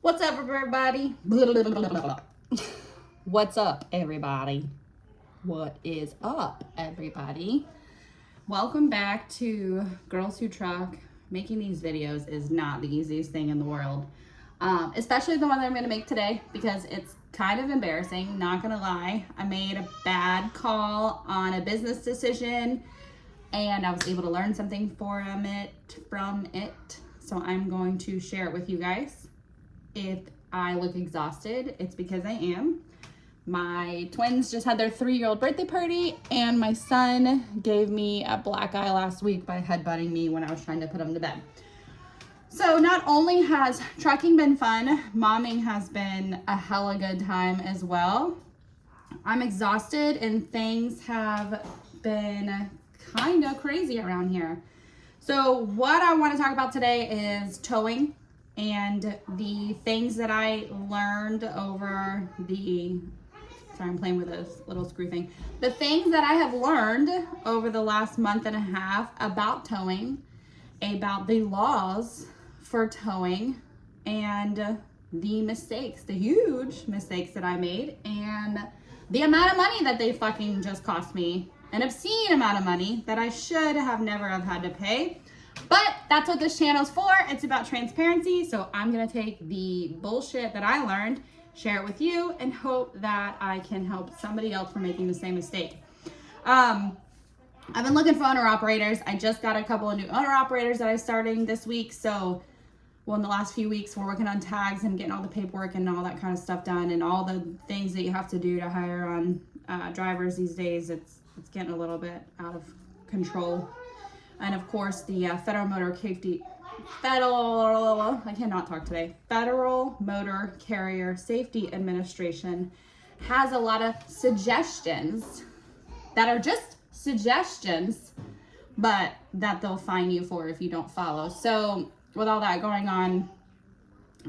What's up, everybody? What's up, everybody? What is up, everybody? Welcome back to Girls Who Truck. Making these videos is not the easiest thing in the world, especially the one that I'm going to make today because it's kind of embarrassing, not going to lie. I made a bad call on a business decision and I was able to learn something from it. So I'm going to share it with you guys. If I look exhausted, it's because I am. My twins just had their 3-year-old birthday party, and my son gave me a black eye last week by headbutting me when I was trying to put him to bed. So not only has trucking been fun, momming has been a hella good time as well. I'm exhausted and things have been kind of crazy around here. So what I want to talk about today is towing and the things that I learned over sorry, I'm playing with this little screw thing. The things that I have learned over the last month and a half about towing, about the laws for towing, and the mistakes, the huge mistakes that I made, and the amount of money that they fucking just cost me, an obscene amount of money that I should have never have had to pay. But that's what this channel's for. It's about transparency. So I'm going to take the bullshit that I learned, share it with you, and hope that I can help somebody else from making the same mistake. I've been looking for owner operators. I just got a couple of new owner operators that I'm starting this week. So, in the last few weeks, we're working on tags and getting all the paperwork and all that kind of stuff done and all the things that you have to do to hire on drivers these days. It's getting a little bit out of control. And of course, the Federal Motor Carrier Safety Administration has a lot of suggestions that are just suggestions, but that they'll fine you for if you don't follow. So with all that going on,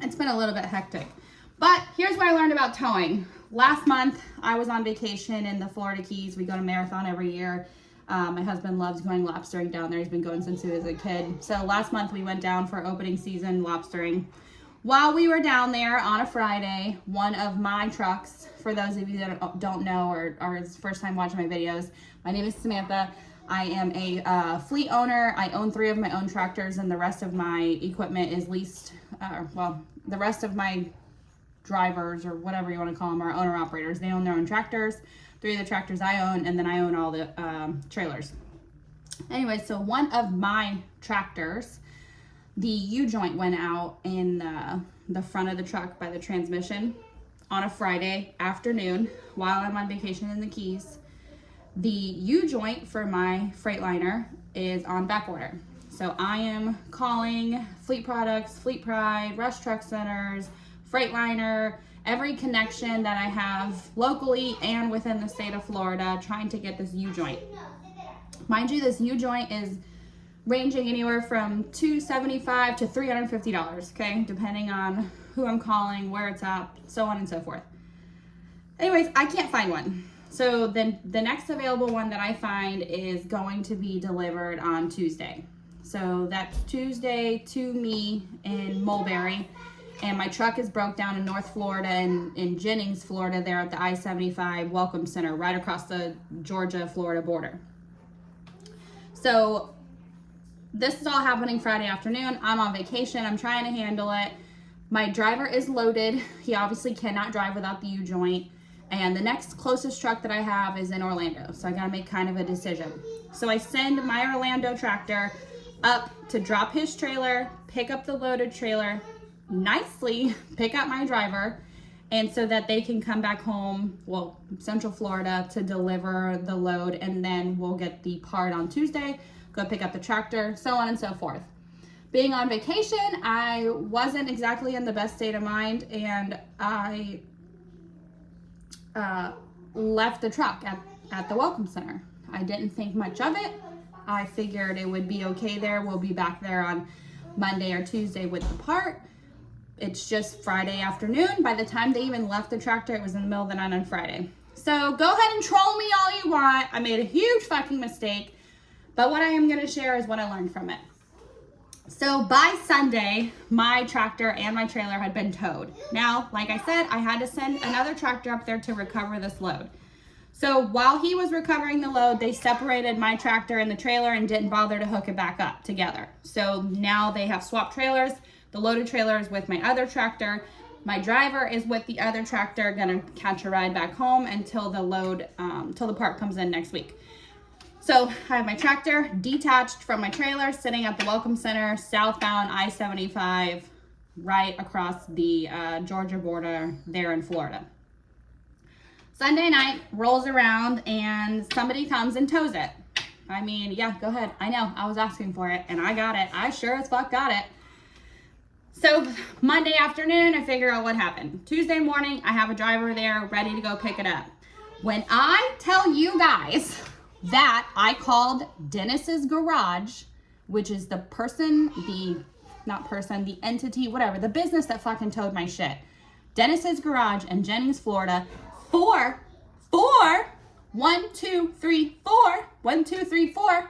it's been a little bit hectic. But here's what I learned about towing. Last month, I was on vacation in the Florida Keys. We go to Marathon every year. My husband loves going lobstering down there. He's been going since he was a kid. So last month we went down for opening season lobstering. While we were down there on a Friday, one of my trucks, for those of you that don't know or it's first time watching my videos, my name is Samantha. I am a fleet owner. I own 3 of my own tractors and the rest of my equipment is leased. The rest of my drivers or whatever you want to call them are owner operators. They own their own tractors. 3 of the tractors I own, and then I own all the trailers. Anyway, so one of my tractors, the U-joint went out in the front of the truck by the transmission on a Friday afternoon while I'm on vacation in the Keys. The U-joint for my Freightliner is on back order. So I am calling Fleet Products, Fleet Pride, Rush Truck Centers, Freightliner, every connection that I have locally and within the state of Florida, trying to get this U-joint. Mind you, this U-joint is ranging anywhere from $275 to $350, okay? Depending on who I'm calling, where it's at, so on and so forth. Anyways, I can't find one. So then the next available one that I find is going to be delivered on Tuesday. So that's Tuesday to me in Mulberry. And my truck is broke down in North Florida and in Jennings, Florida, there at the I-75 Welcome Center, right across the Georgia-Florida border. So this is all happening Friday afternoon. I'm on vacation. I'm trying to handle it. My driver is loaded. He obviously cannot drive without the U-joint. And the next closest truck that I have is in Orlando. So I got to make kind of a decision. So I send my Orlando tractor up to drop his trailer, pick up the loaded trailer, nicely pick up my driver, and so that they can come back home, Central Florida, to deliver the load, and then we'll get the part on Tuesday, go pick up the tractor, so on and so forth. Being on vacation, I wasn't exactly in the best state of mind, and I left the truck at the Welcome Center. I didn't think much of it. I figured it would be okay there. We'll be back there on Monday or Tuesday with the part. It's just Friday afternoon. By the time they even left the tractor, it was in the middle of the night on Friday. So go ahead and troll me all you want. I made a huge fucking mistake. But what I am going to share is what I learned from it. So by Sunday, my tractor and my trailer had been towed. Now, like I said, I had to send another tractor up there to recover this load. So while he was recovering the load, they separated my tractor and the trailer and didn't bother to hook it back up together. So now they have swapped trailers. The loaded trailer is with my other tractor. My driver is with the other tractor, gonna catch a ride back home until the load, till the part comes in next week. So I have my tractor detached from my trailer sitting at the Welcome Center, southbound I-75, right across the Georgia border there in Florida. Sunday night rolls around and somebody comes and tows it. I mean, yeah, go ahead. I know, I was asking for it and I got it. I sure as fuck got it. So Monday afternoon, I figure out what happened. Tuesday morning, I have a driver there ready to go pick it up. When I tell you guys that I called Dennis's Garage, which is the person, the entity, whatever, the business that fucking towed my shit. Dennis's Garage in Jennings, Florida, four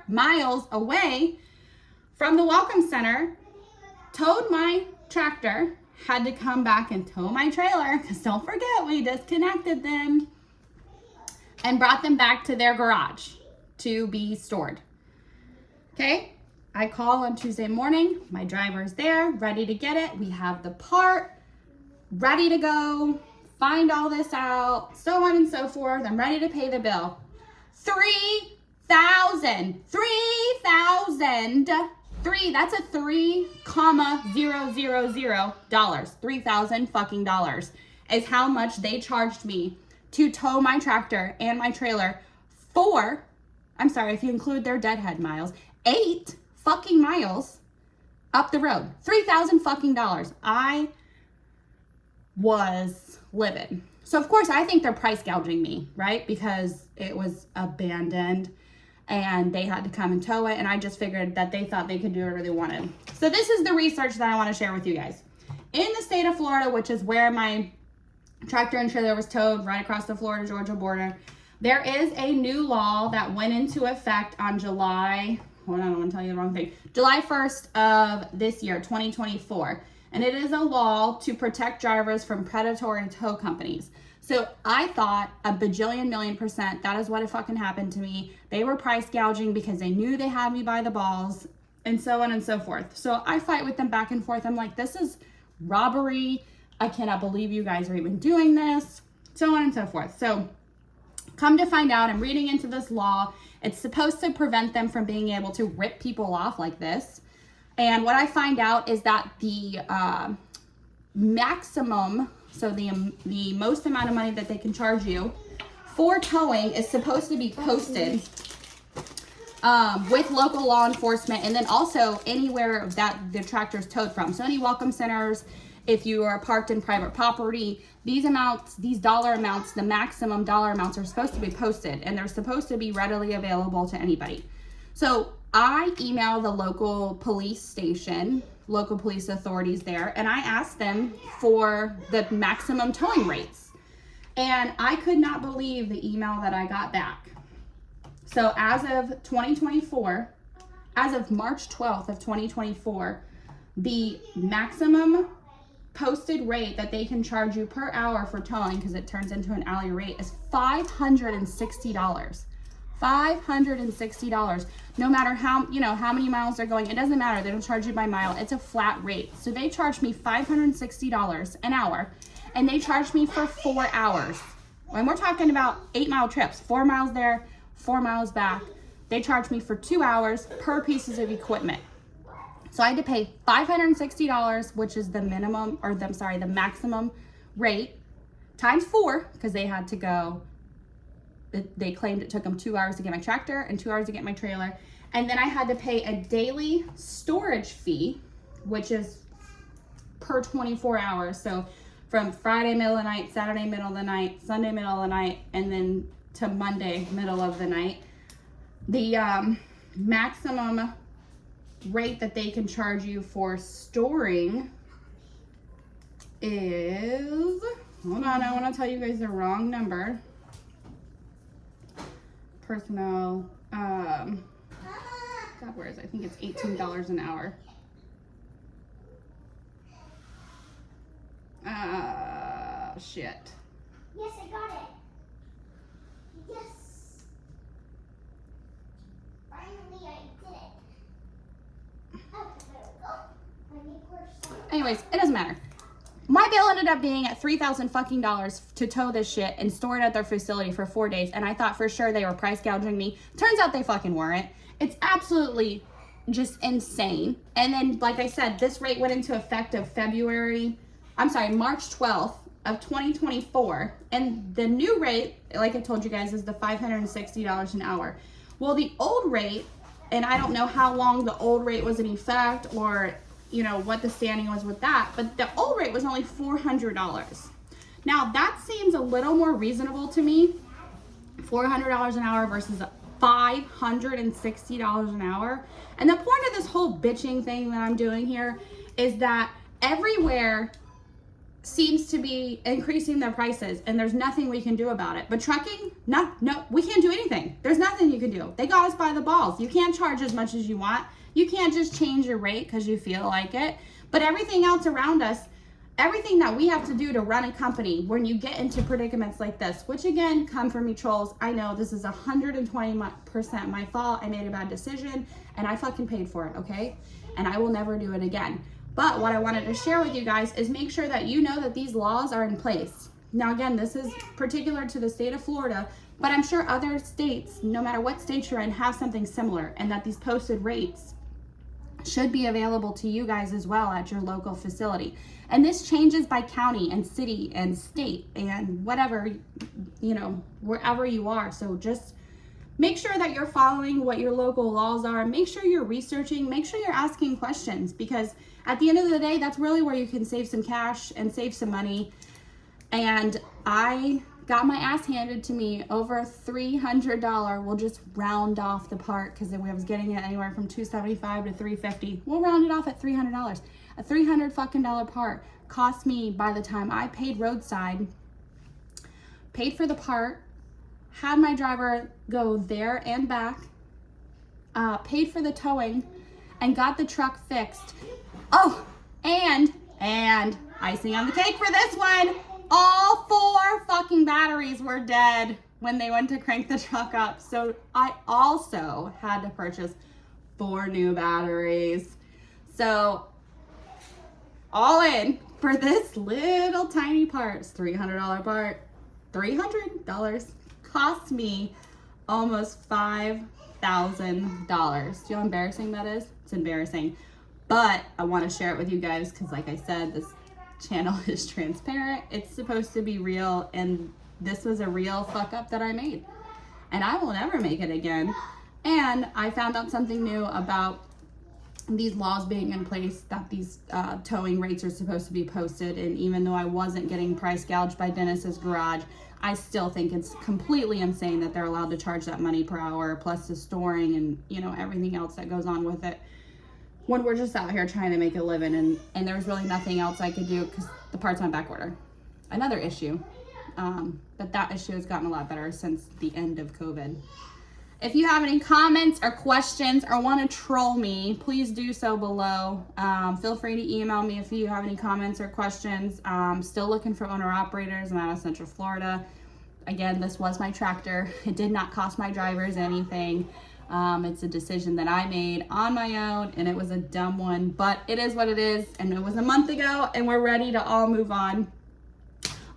miles away from the Welcome Center, towed my tractor, had to come back and tow my trailer, because don't forget, we disconnected them, and brought them back to their garage to be stored. Okay, I call on Tuesday morning. My driver's there, ready to get it. We have the part, ready to go, find all this out, so on and so forth. I'm ready to pay the bill. $3,000. That's a 3,000 dollars. $3,000 fucking dollars is how much they charged me to tow my tractor and my trailer for, I'm sorry, if you include their deadhead miles, 8 fucking miles up the road. $3,000 fucking dollars. I was livid. So of course I think they're price gouging me, right? Because it was abandoned and they had to come and tow it, and I just figured that they thought they could do whatever they wanted. So this is the research that I want to share with you guys. In the state of Florida, which is where my tractor and trailer was towed, right across the Florida-Georgia border, there is a new law that went into effect on July 1st of this year, 2024. And it is a law to protect drivers from predatory tow companies. So I thought a bajillion million percent that is what had fucking happened to me. They were price gouging because they knew they had me by the balls, and so on and so forth. So I fight with them back and forth. I'm like, this is robbery. I cannot believe you guys are even doing this, so on and so forth. So come to find out, I'm reading into this law. It's supposed to prevent them from being able to rip people off like this. And what I find out is that the maximum, so the most amount of money that they can charge you for towing is supposed to be posted with local law enforcement, and then also anywhere that the tractor is towed from. So any welcome centers, if you are parked in private property, these amounts, these dollar amounts, the maximum dollar amounts are supposed to be posted, and they're supposed to be readily available to anybody. So I email the local police station, local police authorities there, and I asked them for the maximum towing rates. And I could not believe the email that I got back. So as of 2024, as of March 12th of 2024, the maximum posted rate that they can charge you per hour for towing, because it turns into an hourly rate, is $560. $560. No matter how many miles they're going, it doesn't matter. They don't charge you by mile. It's a flat rate. So they charged me $560 an hour, and they charged me for 4 hours. When we're talking about 8-mile trips, 4 miles there, 4 miles back, they charged me for 2 hours per pieces of equipment. So I had to pay $560, which is the minimum, or the maximum rate, times 4, because they had to go. They claimed it took them 2 hours to get my tractor and 2 hours to get my trailer. And then I had to pay a daily storage fee, which is per 24 hours. So from Friday middle of the night, Saturday middle of the night, Sunday middle of the night, and then to Monday middle of the night. The maximum rate that they can charge you for storing is, hold on, I want to tell you guys the wrong number. Personnel, God, where is it? I think it's $18 an hour. Oh, shit. Yes, I got it. Yes. Finally, I did it. Okay, there we go. Anyways, it doesn't matter. My bill ended up being at $3,000 fucking dollars to tow this shit and store it at their facility for 4 days. And I thought for sure they were price gouging me. Turns out they fucking weren't. It's absolutely just insane. And then, like I said, this rate went into effect of March 12th of 2024. And the new rate, like I told you guys, is the $560 an hour. Well, the old rate, and I don't know how long the old rate was in effect or, you know, what the standing was with that, but the old rate was only $400. Now, that seems a little more reasonable to me, $400 an hour versus $560 an hour. And the point of this whole bitching thing that I'm doing here is that everywhere seems to be increasing their prices and there's nothing we can do about it. But trucking, no, we can't do anything. There's nothing you can do. They got us by the balls. You can't charge as much as you want. You can't just change your rate because you feel like it. But everything else around us, everything that we have to do to run a company, when you get into predicaments like this, which again, come from me trolls, I know this is 120% my fault. I made a bad decision and I fucking paid for it, okay? And I will never do it again. But what I wanted to share with you guys is make sure that you know that these laws are in place. Now again, this is particular to the state of Florida, but I'm sure other states, no matter what state you're in, have something similar, and that these posted rates should be available to you guys as well at your local facility. And this changes by county and city and state and whatever, you know, wherever you are. So just make sure that you're following what your local laws are. Make sure you're researching. Make sure you're asking questions, because at the end of the day, that's really where you can save some cash and save some money. And I got my ass handed to me over $300. We'll just round off the part because I was getting it anywhere from $275 to $350. We'll round it off at $300. A $300 fucking dollar part cost me, by the time I paid roadside, paid for the part, had my driver go there and back, paid for the towing, and got the truck fixed. Oh, and icing on the cake for this one, all 4 fucking batteries were dead when they went to crank the truck up. So I also had to purchase 4 new batteries. So all in for this little tiny part, it's $300 part, $300 cost me almost $5,000. Do you know how embarrassing that is? It's embarrassing. But I want to share it with you guys because, like I said, this channel is transparent. It's supposed to be real, and this was a real fuck up that I made. And I will never make it again. And I found out something new about these laws being in place, that these towing rates are supposed to be posted. And even though I wasn't getting price gouged by Dennis's Garage, I still think it's completely insane that they're allowed to charge that money per hour, plus the storing and, you know, everything else that goes on with it, when we're just out here trying to make a living. And there was really nothing else I could do because the part's on back order. Another issue, but that issue has gotten a lot better since the end of COVID. If you have any comments or questions or want to troll me, please do so below. Feel free to email me if you have any comments or questions. Still looking for owner-operators. I'm out of Central Florida. Again, this was my tractor. It did not cost my drivers anything. It's a decision that I made on my own, and it was a dumb one, but it is what it is, and it was a month ago, and we're ready to all move on.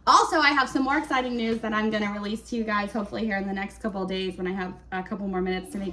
Also, I have some more exciting news that I'm going to release to you guys hopefully here in the next couple of days when I have a couple more minutes to make